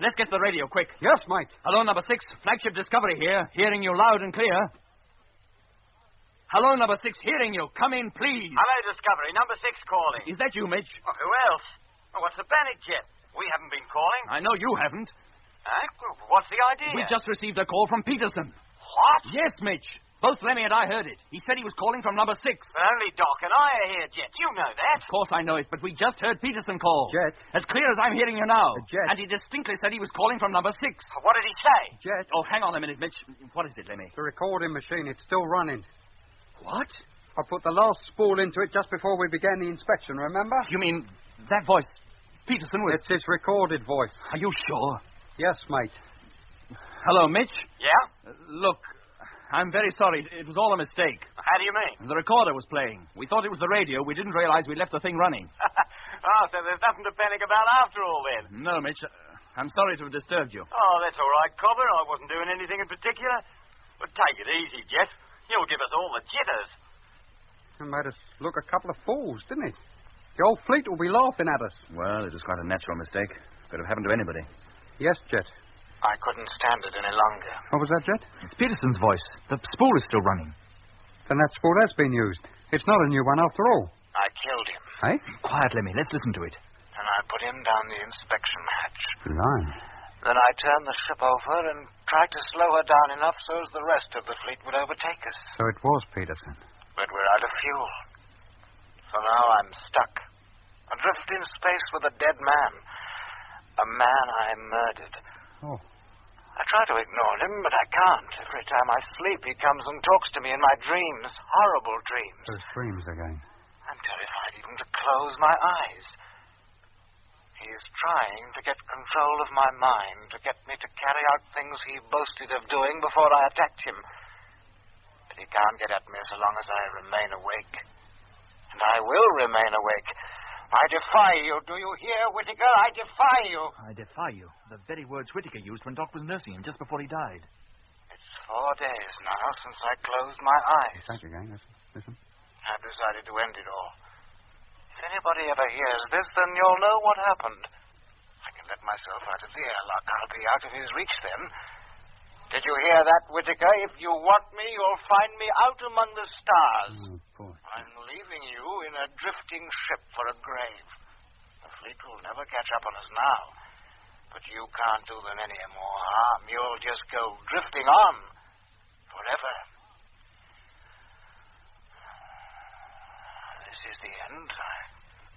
let's get to the radio, quick. Yes, mate. Hello, number 6. Flagship Discovery here. Hearing you loud and clear. Hello, number 6. Hearing you. Come in, please. Hello, Discovery. Number 6 calling. Is that you, Mitch? Well, who else? Oh, what's the panic, Jet? We haven't been calling. I know you haven't. Well, what's the idea? We just received a call from Peterson. What? Yes, Mitch. Both Lemmy and I heard it. He said he was calling from number 6. But only Doc and I are here, Jet. You know that. Of course I know it, but we just heard Peterson call. Jet. As clear as I'm hearing you now. Jet. And he distinctly said he was calling from number 6. What did he say? Jet. Oh, hang on a minute, Mitch. What is it, Lemmy? The recording machine, it's still running. What? I put the last spool into it just before we began the inspection, remember? You mean that voice, Peterson was... It's his recorded voice. Are you sure? Yes, mate. Hello, Mitch. Yeah? Look, I'm very sorry. It was all a mistake. How do you mean? The recorder was playing. We thought it was the radio. We didn't realize we left the thing running. Oh, so there's nothing to panic about after all, then? No, Mitch. I'm sorry to have disturbed you. Oh, that's all right, Cobber. I wasn't doing anything in particular. But take it easy, Jet. You'll give us all the jitters. It made us look a couple of fools, didn't it? The whole fleet will be laughing at us. Well, it was quite a natural mistake. Could have happened to anybody. Yes, Jet. I couldn't stand it any longer. What was that, Jet? It's Peterson's voice. The spool is still running. Then that spool has been used. It's not a new one after all. I killed him. Hey? Quiet, Lemmy. Let's listen to it. And I put him down the inspection hatch. Blimey. Then I turned the ship over and tried to slow her down enough so as the rest of the fleet would overtake us. So it was Peterson. But we're out of fuel. So now I'm stuck. Adrift in space with a dead man. A man I murdered. Oh. I try to ignore him, but I can't. Every time I sleep, he comes and talks to me in my dreams. Horrible dreams. Those dreams again. I'm terrified even to close my eyes. He is trying to get control of my mind, to get me to carry out things he boasted of doing before I attacked him. But he can't get at me so long as I remain awake. And I will remain awake. I defy you. Do you hear, Whittaker? I defy you. I defy you. The very words Whittaker used when Doc was nursing him just before he died. It's 4 days now since I closed my eyes. Thank you, gang. Listen. I've decided to end it all. If anybody ever hears this, then you'll know what happened. I can let myself out of the airlock. I'll be out of his reach then. Did you hear that, Whittaker? If you want me, you'll find me out among the stars. Oh, boy. I'm leaving you in a drifting ship for a grave. The fleet will never catch up on us now. But you can't do them any more harm. You'll just go drifting on forever. This is the end. I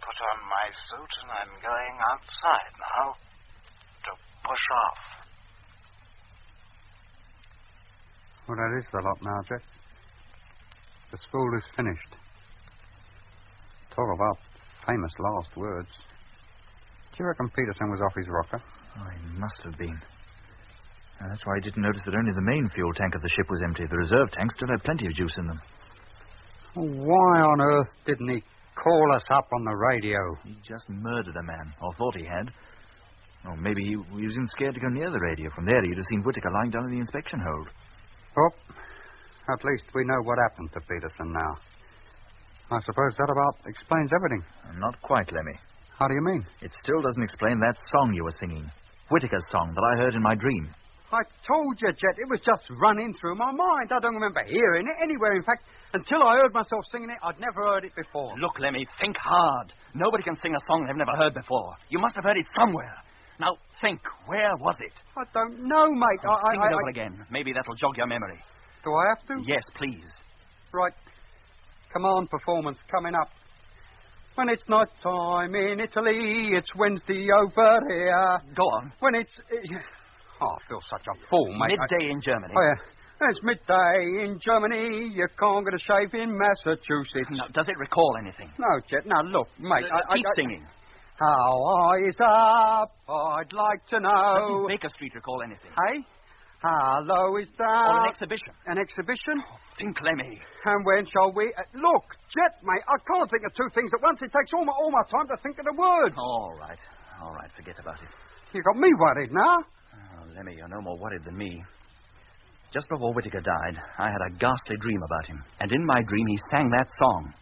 put on my suit and I'm going outside now to push off. Well, that is the lot now, Jet. The spool is finished. Talk about famous last words. Do you reckon Peterson was off his rocker? Oh, he must have been. That's why I didn't notice that only the main fuel tank of the ship was empty. The reserve tanks still had plenty of juice in them. Why on earth didn't he call us up on the radio? He just murdered a man, or thought he had. Or maybe he wasn't scared to go near the radio. From there, he'd have seen Whittaker lying down in the inspection hold. Well, at least we know what happened to Peterson now. I suppose that about explains everything. Not quite, Lemmy. How do you mean? It still doesn't explain that song you were singing. Whittaker's song that I heard in my dream. I told you, Jet, it was just running through my mind. I don't remember hearing it anywhere. In fact, until I heard myself singing it, I'd never heard it before. Look, Lemmy, think hard. Nobody can sing a song they've never heard before. You must have heard it somewhere. Now, think, where was it? I don't know, mate. Sing it over again. Maybe that'll jog your memory. Do I have to? Yes, please. Right. Command performance coming up. When it's night time in Italy, it's Wednesday over here. Go on. When it's... Oh, I feel such a fool, mate. Midday in Germany. Oh, yeah. It's midday in Germany. You can't get a shave in Massachusetts. Now, does it recall anything? No, Jet. Now, look, mate. Keep singing. How high is up? I'd like to know. Doesn't Baker Street recall anything? Hey? How low is that? Or an exhibition. An exhibition? Oh, think, Lemmy. And when shall we... look, Jet, mate, I can't think of two things at once. It takes all my time to think of the words. All right. Forget about it. You got me worried now. Oh, Lemmy, you're no more worried than me. Just before Whittaker died, I had a ghastly dream about him. And in my dream, he sang that song.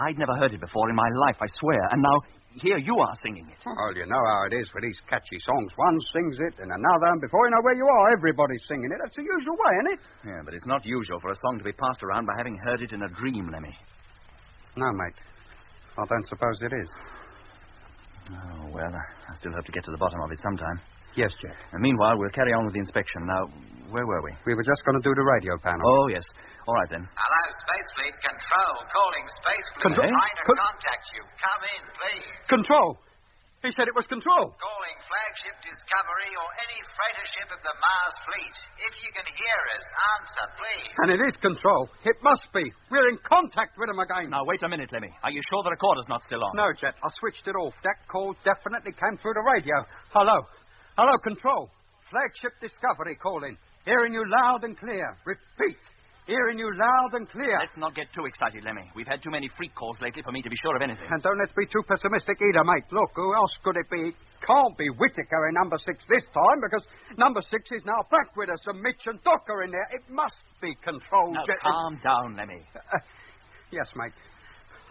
I'd never heard it before in my life, I swear. And now here you are singing it. Well, you know how it is for these catchy songs. One sings it and another, and before you know where you are, everybody's singing it. That's the usual way, isn't it? Yeah, but it's not usual for a song to be passed around by having heard it in a dream, Lemmy. No, mate. I don't suppose it is. Oh, well, I still hope to get to the bottom of it sometime. Yes, Jack. And meanwhile, we'll carry on with the inspection. Now, where were we? We were just going to do the radio panel. Oh, yes. All right, then. Hello, Space Fleet Control. Calling Space Fleet. Control? Trying to contact you. Come in, please. Control. He said it was Control. Calling Flagship Discovery or any freighter ship of the Mars Fleet. If you can hear us, answer, please. And it is Control. It must be. We're in contact with him again. Now, wait a minute, Lemmy. Are you sure the recorder's not still on? No, Jet. I switched it off. That call definitely came through the radio. Hello. Hello, Control. Flagship Discovery calling. Hearing you loud and clear. Repeat. Hearing you loud and clear. Let's not get too excited, Lemmy. We've had too many freak calls lately for me to be sure of anything. And don't let's be too pessimistic either, mate. Look, who else could it be? It can't be Whittaker in number 6 this time, because number 6 is now back with us, and Mitch and Doc are in there. It must be Control. Now, calm down, Lemmy. Yes, mate.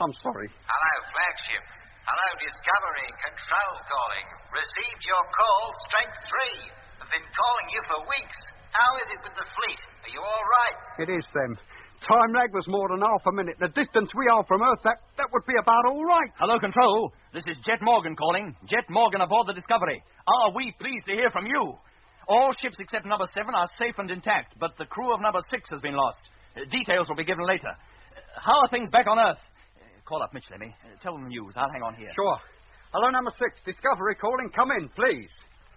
I'm sorry. Hello, Flagship. Hello, Discovery. Control calling. Received your call, strength 3. I've been calling you for weeks. How is it with the fleet? Are you all right? It is them. Time lag was more than half a minute. The distance we are from Earth, that would be about all right. Hello, Control. This is Jet Morgan calling. Jet Morgan aboard the Discovery. Are we pleased to hear from you? All ships except number 7 are safe and intact, but the crew of number 6 has been lost. Details will be given later. How are things back on Earth? Call up Mitch, Lemmy. Tell them the news. I'll hang on here. Sure. Hello, number 6. Discovery calling. Come in, please.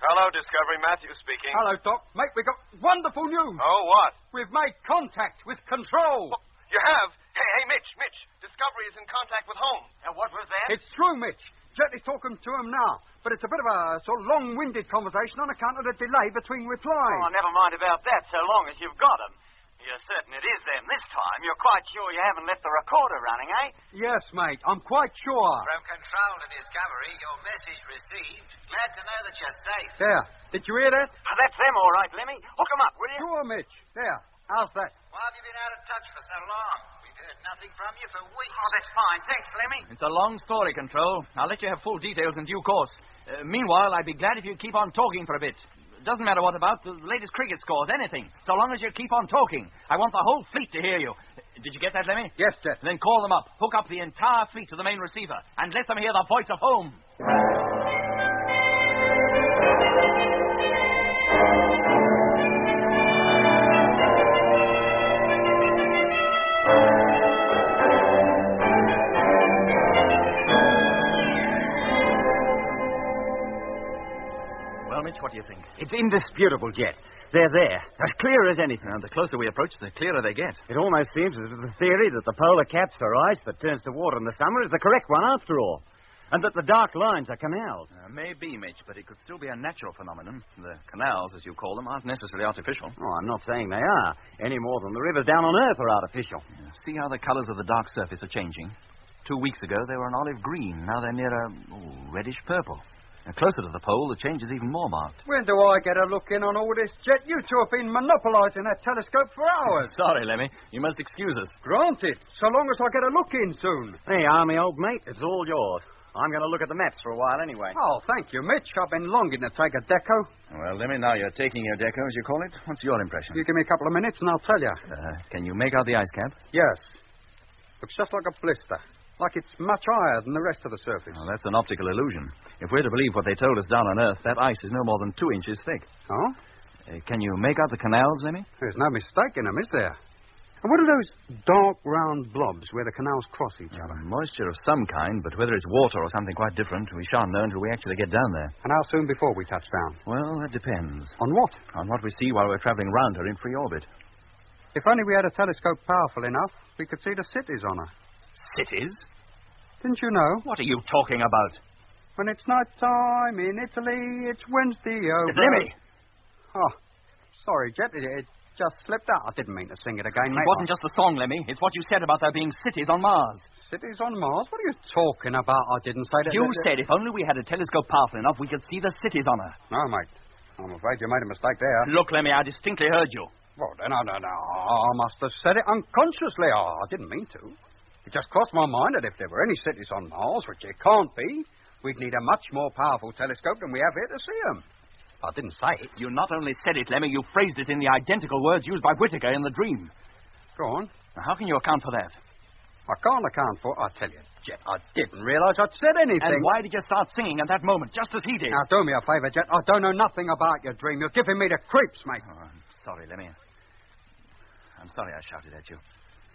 Hello, Discovery. Matthew speaking. Hello, Doc. Mate, we got wonderful news. Oh, what? We've made contact with Control. Oh, you have? Hey, Mitch. Discovery is in contact with home. And what was that? It's true, Mitch. Jet is talking to him now. But it's a bit of a sort of long-winded conversation on account of the delay between replies. Oh, never mind about that, so long as you've got them. You're certain it is them this time. You're quite sure you haven't left the recorder running, eh? Yes, mate. I'm quite sure. From Control to Discovery, your message received. Glad to know that you're safe. There. Did you hear that? Oh, that's them, all right, Lemmy. Hook them up, will you? Sure, Mitch. There. How's that? Why have you been out of touch for so long? We've heard nothing from you for weeks. Oh, that's fine. Thanks, Lemmy. It's a long story, Control. I'll let you have full details in due course. Meanwhile, I'd be glad if you'd keep on talking for a bit. Doesn't matter what about, the latest cricket scores, anything. So long as you keep on talking. I want the whole fleet to hear you. Did you get that, Lemmy? Yes, Jet. Then call them up. Hook up the entire fleet to the main receiver. And let them hear the voice of home. Well, Mitch, what do you think? It's indisputable, Jet. They're there, as clear as anything. And the closer we approach, the clearer they get. It almost seems as if the theory that the polar caps are ice that turns to water in the summer is the correct one after all. And that the dark lines are canals. Maybe, Mitch, but it could still be a natural phenomenon. The canals, as you call them, aren't necessarily artificial. Oh, I'm not saying they are, any more than the rivers down on Earth are artificial. See how the colours of the dark surface are changing? 2 weeks ago, they were an olive green. Now they're near a reddish purple. And closer to the pole, the change is even more marked. When do I get a look in on all this, Jet? You two have been monopolising that telescope for hours. Sorry, Lemmy. You must excuse us. Granted, so long as I get a look in soon. Hey, Army, old mate, it's all yours. I'm going to look at the maps for a while anyway. Oh, thank you, Mitch. I've been longing to take a deco. Well, Lemmy, now you're taking your deco, as you call it. What's your impression? You give me a couple of minutes and I'll tell you. Can you make out the ice cap? Yes. Looks just like a blister. Like it's much higher than the rest of the surface. Well, that's an optical illusion. If we're to believe what they told us down on Earth, that ice is no more than 2 inches thick. Oh? Can you make out the canals, Lemmy? There's no mistake in them, is there? And what are those dark, round blobs where the canals cross each other? Moisture of some kind, but whether it's water or something quite different, we shan't know until we actually get down there. And how soon before we touch down? Well, that depends. On what? On what we see while we're travelling round her in free orbit. If only we had a telescope powerful enough, we could see the cities on her. Cities? Didn't you know? What are you talking about? When it's night time in Italy, it's Wednesday over. Lemmy! Oh, sorry, Jet. It just slipped out. I didn't mean to sing it again, mate. It wasn't just the song, Lemmy. It's what you said about there being cities on Mars. Cities on Mars? What are you talking about? I didn't say that. You said if only we had a telescope powerful enough, we could see the cities on her. No, mate. I'm afraid you made a mistake there. Look, Lemmy, I distinctly heard you. Well, no. I must have said it unconsciously. I didn't mean to. It just crossed my mind that if there were any cities on Mars, which there can't be, We'd need a much more powerful telescope than we have here to see them. I didn't say it. You not only said it, Lemmy, you phrased it in the identical words used by Whittaker in the dream. Go on. Now, how can you account for that? I can't account for it. I tell you, Jet, I didn't realize I'd said anything. And why did you start singing at that moment, just as he did? Now, do me a favor, Jet. I don't know nothing about your dream. You're giving me the creeps, mate. Oh, I'm sorry, Lemmy. I'm sorry I shouted at you.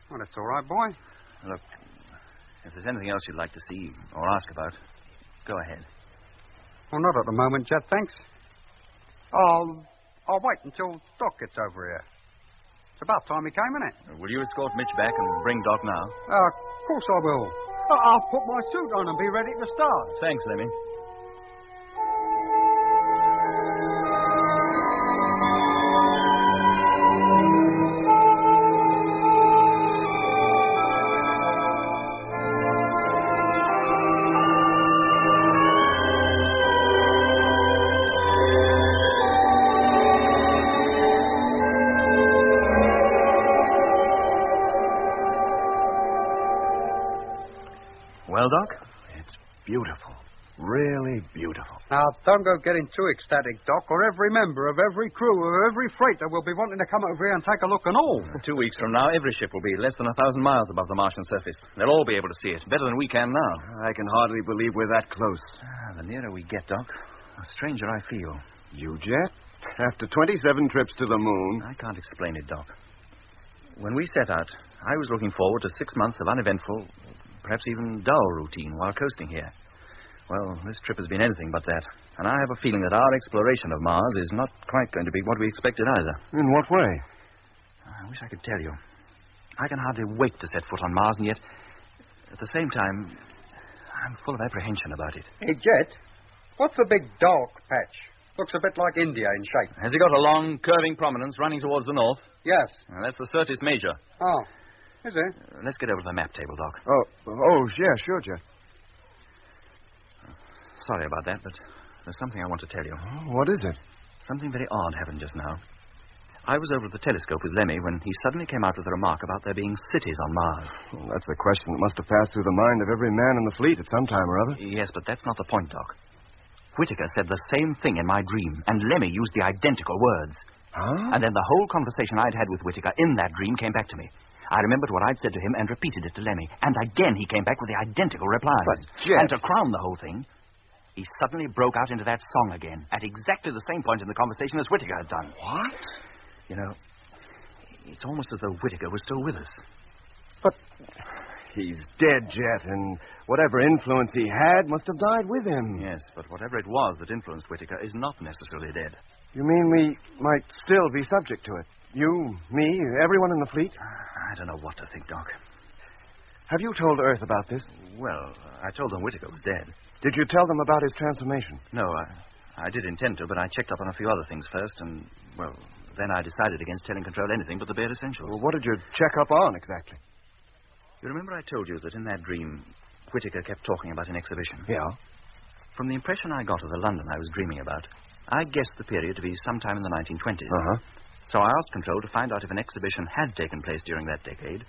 Well, that's all right, boy. Look, if there's anything else you'd like to see or ask about, go ahead. Well, not at the moment, Jet, thanks. I'll wait until Doc gets over here. It's about time he came, isn't it? Will you escort Mitch back and bring Doc now? Of course I will. I'll put my suit on and be ready to start. Thanks, Lemmy. Well, Doc, it's beautiful. Really beautiful. Now, don't go getting too ecstatic, Doc, or every member of every crew of every freighter will be wanting to come over here and take a look and all. 2 weeks from now, every ship will be less than 1,000 miles above the Martian surface. They'll all be able to see it, better than we can now. I can hardly believe we're that close. The nearer we get, Doc, the stranger I feel. You, Jet? After 27 trips to the moon. I can't explain it, Doc. When we set out, I was looking forward to 6 months of uneventful, perhaps even dull routine while coasting here. Well, this trip has been anything but that. And I have a feeling that our exploration of Mars is not quite going to be what we expected either. In what way? I wish I could tell you. I can hardly wait to set foot on Mars, and yet, at the same time, I'm full of apprehension about it. Hey, Jet, what's the big dark patch? Looks a bit like India in shape. Has it got a long, curving prominence running towards the north? Yes. That's the Syrtis Major. Oh, is it? Let's get over to the map table, Doc. Oh, yeah, sure, Jet. Sorry about that, but there's something I want to tell you. Oh, what is it? Something very odd happened just now. I was over at the telescope with Lemmy when he suddenly came out with a remark about there being cities on Mars. Well, that's the question that must have passed through the mind of every man in the fleet at some time or other. Yes, but that's not the point, Doc. Whittaker said the same thing in my dream, and Lemmy used the identical words. Huh? And then the whole conversation I'd had with Whittaker in that dream came back to me. I remembered what I'd said to him and repeated it to Lemmy. And again he came back with the identical replies. But, Jet... And to crown the whole thing, he suddenly broke out into that song again, at exactly the same point in the conversation as Whittaker had done. What? You know, it's almost as though Whittaker was still with us. But he's dead, Jet, and whatever influence he had must have died with him. Yes, but whatever it was that influenced Whittaker is not necessarily dead. You mean we might still be subject to it? You, me, everyone in the fleet? I don't know what to think, Doc. Have you told Earth about this? Well, I told them Whittaker was dead. Did you tell them about his transformation? No, I did intend to, but I checked up on a few other things first, and, well, then I decided against telling Control anything but the bare essentials. Well, what did you check up on, exactly? You remember I told you that in that dream, Whittaker kept talking about an exhibition? Yeah. From the impression I got of the London I was dreaming about, I guessed the period to be sometime in the 1920s. Uh-huh. So I asked Control to find out if an exhibition had taken place during that decade,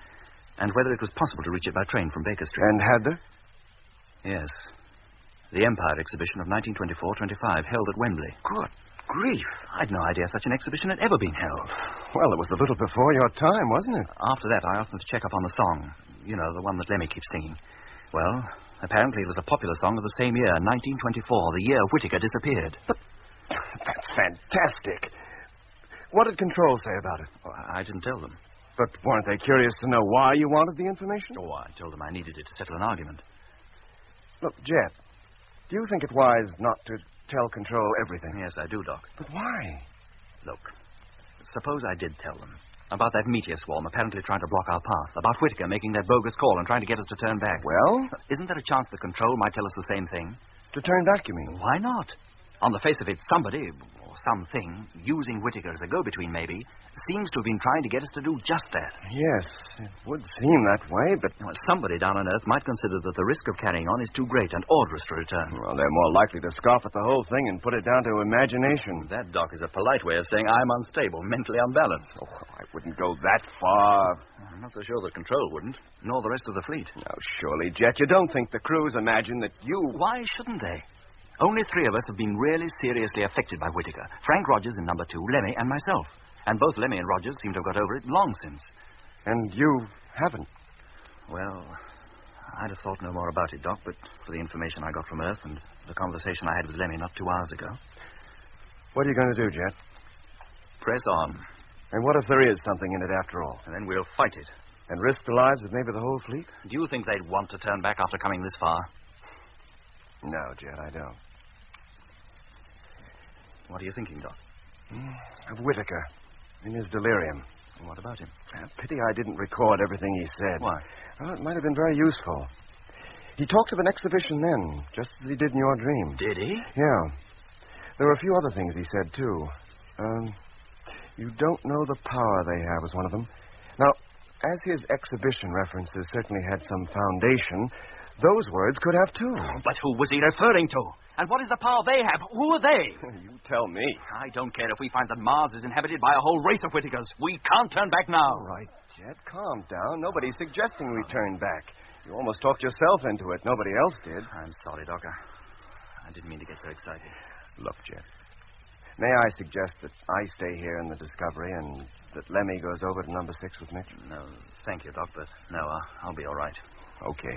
and whether it was possible to reach it by train from Baker Street. And had there? Yes. The Empire exhibition of 1924-25, held at Wembley. Good grief. I'd no idea such an exhibition had ever been held. Well, it was a little before your time, wasn't it? After that, I asked them to check up on the song. You know, the one that Lemmy keeps singing. Well, apparently it was a popular song of the same year, 1924, the year Whittaker disappeared. But that's fantastic. What did Control say about it? Oh, I didn't tell them. But weren't they curious to know why you wanted the information? Oh, I told them I needed it to settle an argument. Look, Jet, do you think it wise not to tell Control everything? Yes, I do, Doc. But why? Look, suppose I did tell them about that meteor swarm apparently trying to block our path, about Whittaker making that bogus call and trying to get us to turn back. Well? Isn't there a chance that Control might tell us the same thing? To turn back, you mean? Why not? On the face of it, somebody, or something, using Whittaker as a go-between maybe, seems to have been trying to get us to do just that. Yes, it would seem that way, but... Well, somebody down on Earth might consider that the risk of carrying on is too great and order us to return. Well, they're more likely to scoff at the whole thing and put it down to imagination. That, Doc, is a polite way of saying I'm unstable, mentally unbalanced. Oh, I wouldn't go that far. I'm not so sure that Control wouldn't, nor the rest of the fleet. Now, surely, Jet, you don't think the crews imagine that you... Why shouldn't they? Only 3 of us have been really seriously affected by Whittaker. Frank Rogers in number 2, Lemmy, and myself. And both Lemmy and Rogers seem to have got over it long since. And you haven't. Well, I'd have thought no more about it, Doc, but for the information I got from Earth and the conversation I had with Lemmy not 2 hours ago. What are you going to do, Jet? Press on. And what if there is something in it after all? And then we'll fight it. And risk the lives of maybe the whole fleet? Do you think they'd want to turn back after coming this far? No, Jet, I don't. What are you thinking, Doc? Of Whittaker, in his delirium. What about him? Pity I didn't record everything he said. Why? Well, it might have been very useful. He talked of an exhibition then, just as he did in your dream. Did he? Yeah. There were a few other things he said, too. You don't know the power they have was one of them. Now, as his exhibition references certainly had some foundation, those words could have, too. But who was he referring to? And what is the power they have? Who are they? You tell me. I don't care if we find that Mars is inhabited by a whole race of Whittakers. We can't turn back now. All right, Jet, calm down. Nobody's suggesting we turn back. You almost talked yourself into it. Nobody else did. I'm sorry, Doc. I didn't mean to get so excited. Look, Jet, may I suggest that I stay here in the Discovery and that Lemmy goes over to number 6 with Mitch? No, thank you, Doc, but no, I'll be all right. Okay.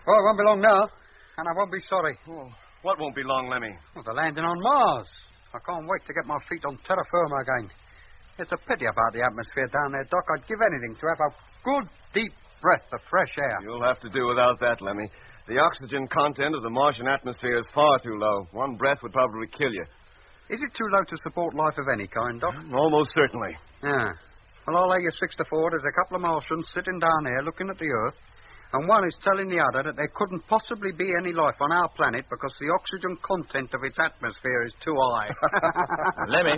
Oh, it won't be long now, and I won't be sorry. Oh, what won't be long, Lemmy? Well, the landing on Mars. I can't wait to get my feet on terra firma again. It's a pity about the atmosphere down there, Doc. I'd give anything to have a good, deep breath of fresh air. You'll have to do without that, Lemmy. The oxygen content of the Martian atmosphere is far too low. One breath would probably kill you. Is it too low to support life of any kind, Doc? Almost certainly. Yeah. Well, I'll lay you 6 to 4. There's a couple of Martians sitting down here looking at the Earth, and one is telling the other that there couldn't possibly be any life on our planet because the oxygen content of its atmosphere is too high. Lemmy.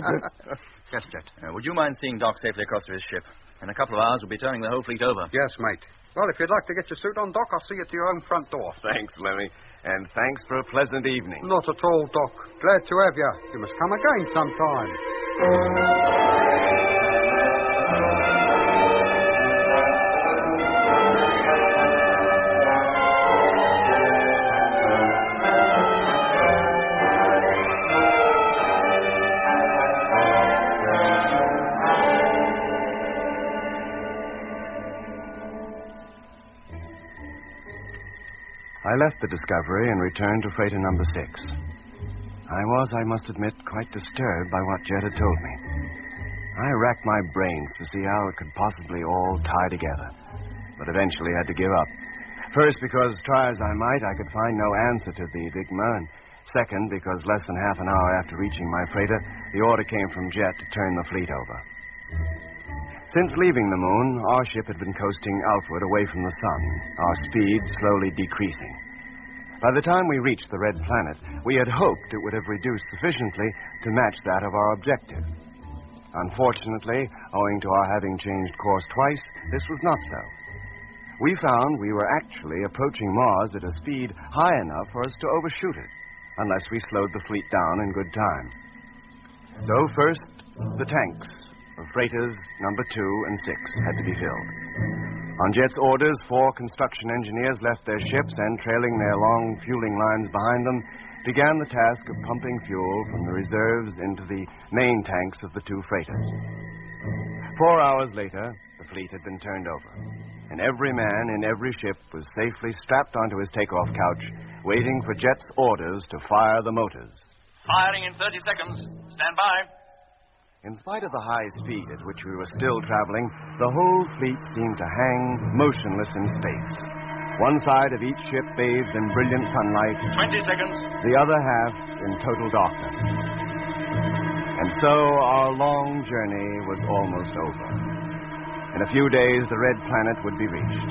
Yes, Jet. Would you mind seeing Doc safely across to his ship? In a couple of hours, we'll be turning the whole fleet over. Yes, mate. Well, if you'd like to get your suit on, Doc, I'll see you to your own front door. Thanks, Lemmy. And thanks for a pleasant evening. Not at all, Doc. Glad to have you. You must come again sometime. I left the Discovery and returned to freighter number 6. I was, I must admit, quite disturbed by what Jet had told me. I racked my brains to see how it could possibly all tie together, but eventually had to give up. First, because, try as I might, I could find no answer to the enigma, and second, because less than half an hour after reaching my freighter, the order came from Jet to turn the fleet over. Since leaving the moon, our ship had been coasting outward away from the sun, our speed slowly decreasing. By the time we reached the red planet, we had hoped it would have reduced sufficiently to match that of our objective. Unfortunately, owing to our having changed course twice, this was not so. We found we were actually approaching Mars at a speed high enough for us to overshoot it, unless we slowed the fleet down in good time. So first, the tanks of freighters number 2 and 6 had to be filled. On Jet's orders, 4 construction engineers left their ships and, trailing their long fueling lines behind them, began the task of pumping fuel from the reserves into the main tanks of the 2 freighters. 4 hours later, the fleet had been turned over, and every man in every ship was safely strapped onto his takeoff couch, waiting for Jet's orders to fire the motors. Firing in 30 seconds. Stand by. In spite of the high speed at which we were still traveling, the whole fleet seemed to hang motionless in space. One side of each ship bathed in brilliant sunlight, 20 seconds. the other half in total darkness. And so our long journey was almost over. In a few days, the red planet would be reached.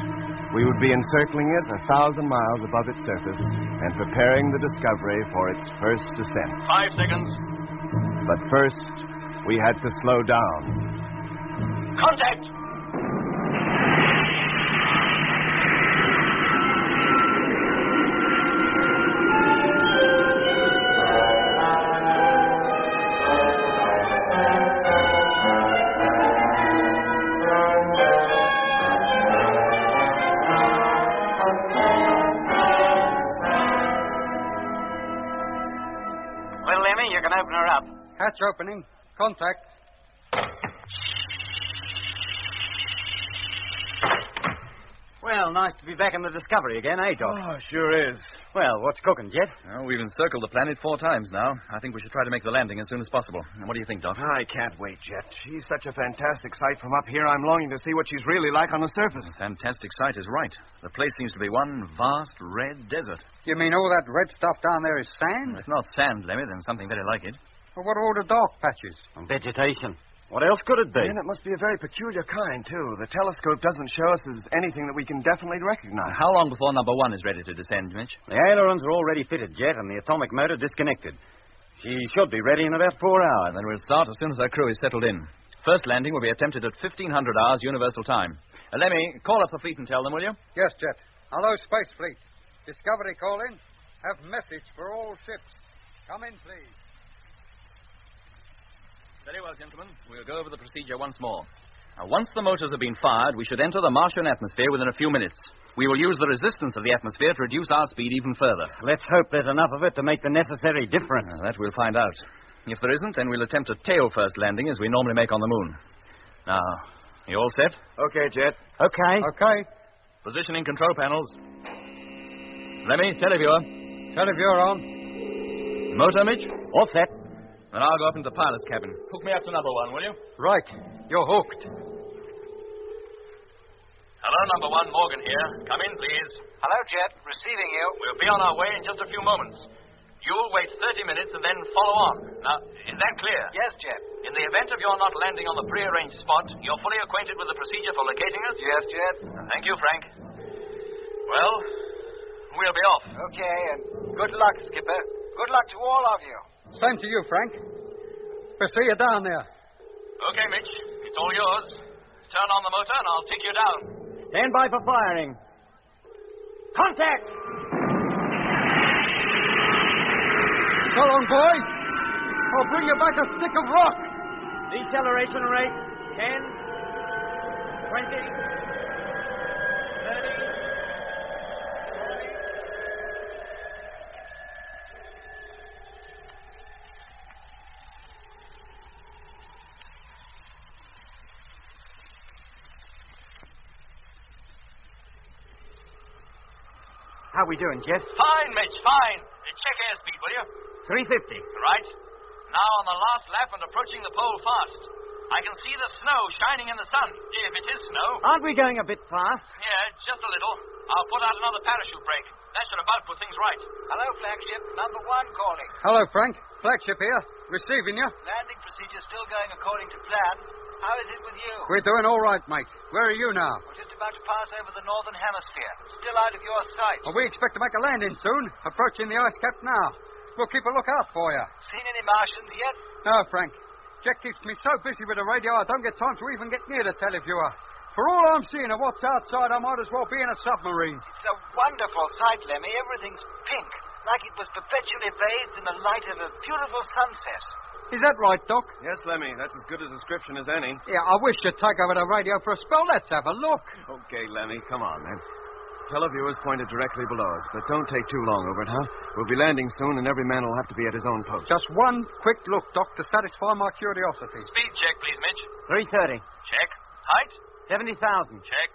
We would be encircling it 1,000 miles above its surface and preparing the Discovery for its first descent. 5 seconds. But first, we had to slow down. Contact! Well, Lemmy, you can open her up. Hatch opening. Contact. Well, nice to be back in the Discovery again, eh, Doc? Oh, sure is. Well, what's cooking, Jet? Well, we've encircled the planet 4 times now. I think we should try to make the landing as soon as possible. And what do you think, Doc? I can't wait, Jet. She's such a fantastic sight from up here. I'm longing to see what she's really like on the surface. The fantastic sight is right. The place seems to be one vast red desert. You mean all that red stuff down there is sand? If not sand, Lemmy, then something very like it. Well, what are all the dark patches? Vegetation. What else could it be? And it must be a very peculiar kind, too. The telescope doesn't show us as anything that we can definitely recognize. How long before number 1 is ready to descend, Mitch? The ailerons are already fitted, Jet, and the atomic motor disconnected. She should be ready in about 4 hours. Then we'll start as soon as our crew is settled in. First landing will be attempted at 1500 hours Universal Time. Lemmy, call up the fleet and tell them, will you? Yes, Jet. Hello, Space Fleet. Discovery calling. Have message for all ships. Come in, please. Very well, gentlemen. We'll go over the procedure once more. Now, once the motors have been fired, we should enter the Martian atmosphere within a few minutes. We will use the resistance of the atmosphere to reduce our speed even further. Let's hope there's enough of it to make the necessary difference. That we'll find out. If there isn't, then we'll attempt a tail-first landing as we normally make on the moon. Now, you all set? Okay, Jet. Okay. Okay. Positioning control panels. Lemmy, televiewer. Televiewer on. Motor, Mitch? All set. Then I'll go up into the pilot's cabin. Hook me up to number 1, will you? Right. You're hooked. Hello, number 1, Morgan here. Come in, please. Hello, Jet. Receiving you. We'll be on our way in just a few moments. You'll wait 30 minutes and then follow on. Now, is that clear? Yes, Jet. In the event of your not landing on the prearranged spot, you're fully acquainted with the procedure for locating us? Yes, Jet. Thank you, Frank. Well, we'll be off. Okay, and good luck, Skipper. Good luck to all of you. Same to you, Frank. We'll see you down there. Okay, Mitch. It's all yours. Turn on the motor and I'll take you down. Stand by for firing. Contact! So long, boys. I'll bring you back a stick of rock. Deceleration rate 10, 20, 30. How we doing, Jet? Fine, Mitch, fine. Check airspeed, will you? 350. Right. Now on the last lap and approaching the pole fast. I can see the snow shining in the sun, if it is snow. Aren't we going a bit fast? Yeah, just a little. I'll put out another parachute brake. That should about put things right. Hello, flagship. Number 1 calling. Hello, Frank. Flagship here. Receiving you. Landing procedure still going according to plan. How is it with you? We're doing all right, mate. Where are you now? We're just about to pass over the northern hemisphere. Still out of your sight. Well, we expect to make a landing soon. Approaching the ice cap now. We'll keep a lookout for you. Seen any Martians yet? No, Frank. Jack keeps me so busy with the radio I don't get time to even get near the televiewer. For all I'm seeing of what's outside, I might as well be in a submarine. It's a wonderful sight, Lemmy. Everything's pink, like it was perpetually bathed in the light of a beautiful sunset. Is that right, Doc? Yes, Lemmy. That's as good a description as any. Yeah, I wish you'd take over the radio for a spell. Let's have a look. Okay, Lemmy. Come on, then. Televiewers pointed directly below us, but don't take too long over it, huh? We'll be landing soon, and every man will have to be at his own post. Just one quick look, Doc, to satisfy my curiosity. Speed check, please, Mitch. 330. Check. Height? 70,000. Check.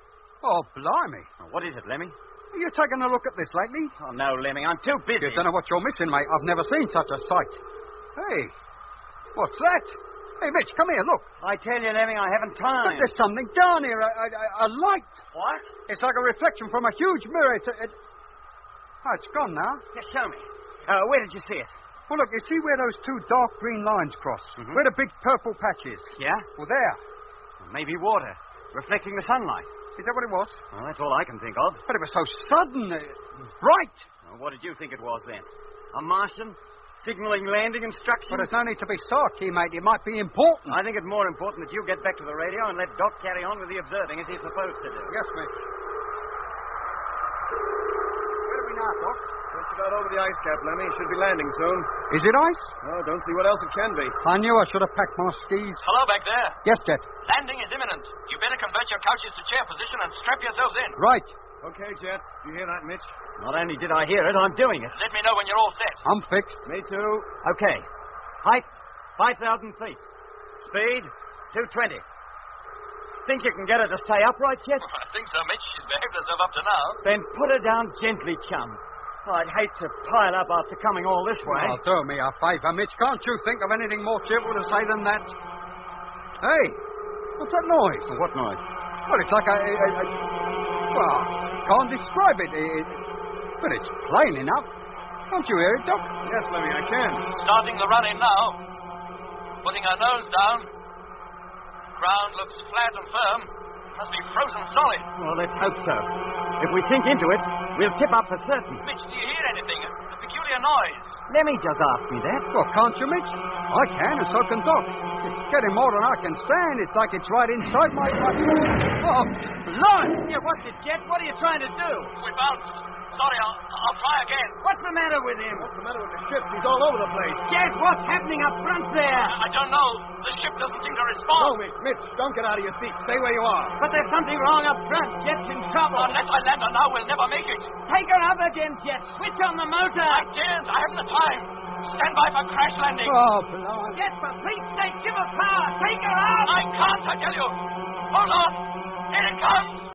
Oh, blimey. What is it, Lemmy? Are you taking a look at this lately? Oh, no, Lemmy. I'm too busy. You don't know what you're missing, mate. I've never seen such a sight. Hey, what's that? Hey, Mitch, come here, look. I tell you, Lemmy, I haven't time. Look, there's something down here, a light. What? It's like a reflection from a huge mirror. Oh, it's gone now. Yeah, show me. Where did you see it? Well, look, you see where those 2 dark green lines cross? Mm-hmm. Where the big purple patch is? Yeah? Well, there. Maybe water, reflecting the sunlight. Is that what it was? Well, that's all I can think of. But it was so sudden, bright. Well, what did you think it was then? A Martian? signaling landing instructions. But it's only to be sought, key mate. It might be important. I think it's more important that you get back to the radio and let Doc carry on with the observing as he's supposed to do. Yes, Mitch. Where are we now, Doc? Just about over the ice cap, Lemmy. Should be landing soon. Is it ice? Oh, don't see what else it can be. I knew I should have packed my skis. Hello back there. Yes, Jet. Landing is imminent. You better convert your couches to chair position and strap yourselves in. Right. Okay, Jet. You hear that, Mitch? Not only did I hear it, I'm doing it. Let me know when you're all set. I'm fixed. Me too. Okay. Height, 5,000 feet. Speed, 220. Think you can get her to stay upright, Jet? I think so, Mitch. She's behaved herself up to now. Then put her down gently, chum. I'd hate to pile up after coming all this way. Oh, do me a favor, Mitch. Can't you think of anything more cheerful to say than that? Hey, what's that noise? What noise? Well, it's like well, can't describe it. But it's plain enough. Don't you hear it, Doc? Yes, Lemmy, I can. Starting the run in now. Putting her nose down. Ground looks flat and firm. Must be frozen solid. Well, let's hope so. If we sink into it, we'll tip up for certain. Mitch, do you hear anything? A peculiar noise. Lemmy just asked me that. Well, can't you, Mitch? I can, and so can Doc. It's getting more than I can stand. It's like it's right inside my... Oh, Lord! Yeah, what's it, Jet? What are you trying to do? We bounced. Sorry, I'll try again. What's the matter with him? What's the matter with the ship? He's all over the place. Jet, what's happening up front there? I don't know. The ship doesn't seem to respond. No, Mitch, don't get out of your seat. Stay where you are. But there's something wrong up front. Jet's in trouble. Unless I land her now, we'll never make it. Take her up again, Jet. Switch on the motor. I daren't. I haven't the time. Stand by for crash landing. Oh, blimey. Jet, for Pete's sake, give her power. Take her up. I can't, I tell you. Hold on. Here it comes.